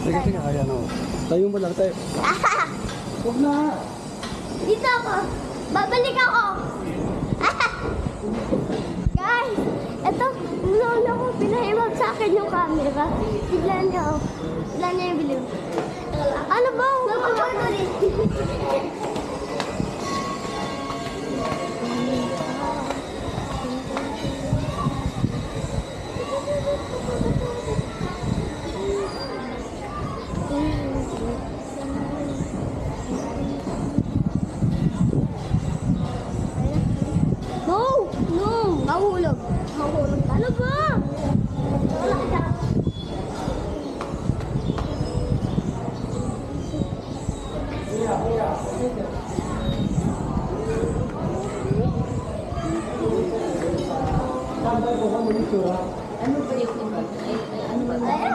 Sige, sige, ayan o. Tayo mo lang tayo. Huwag na. Dito ako. Babalik ako. Guys, eto, noon ako, pinahiwag sa akin yung camera. Tignan niyo. Tignan niyo yung bilib. Ano ba? Napapano rin. No! No! Mahulog. Mahulog. Ano ba? Wala ka dyan. Ano ba yung iba? Ano ba? Ayan.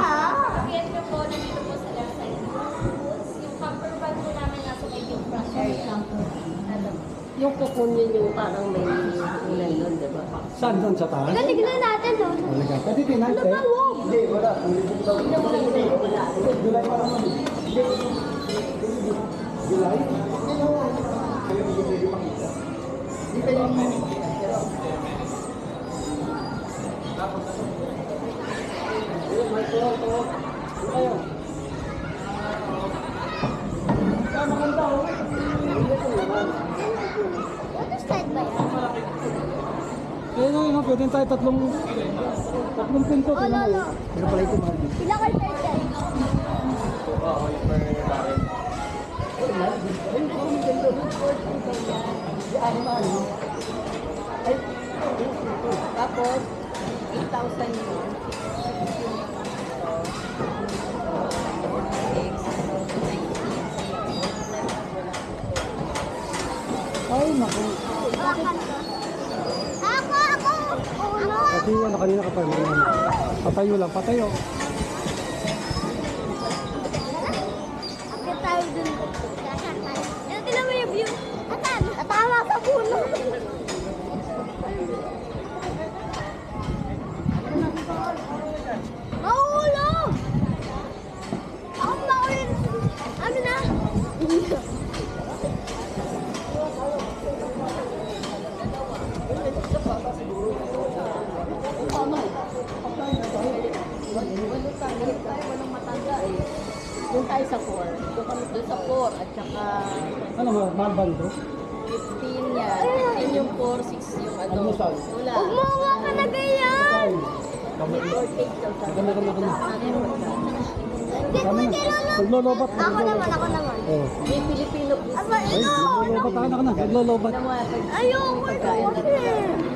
Pietro po, nandito po sa left side. Yung camper van po namin nasa may yung front area. Yung cocoon yun yung parang may ulan nun, di ba? Saan doon sa taas? Teka, tignan natin doon. Halika. Pwede tinan, Ano te. ba? Wow! Hindi, wala. Tignan mo lang yung wala. July pa naman. July? Di ba yung What is that ba yan? Eh, no, pwede tayo tatlong pinto. Oh, lolo. Pero pala ito, mahal. Ilang kayo tayo dyan? tapos 8,000 yun. Ay, naku. Ako! Ano? Kasi ano, kanina ka pa. Patayo lang, patayo. Akit tayo dun. Yan, tignan mo yung view. Atan! Tama sa puno. Mahulog! Ako mahulog. Ano na? Walo tayo, walang matanda eh. Doon tayo sa 4. Doon sa 4 at saka Ano ba, mahal ba ito? 15 yan. 15 yung 4, 6 yung ano. Ano saan? Wala. Umuha ka na ganyan! Or take daw sa Maganda, maganda. Hindi Tama pwede na. lolo. Naglolobat. Ako naman, ako naman. Oh. May Pilipino. Aba, Ay, ito! naglolobat. Anak na, naglolobat. Naman, Ayoko! pagkain. Ayoko!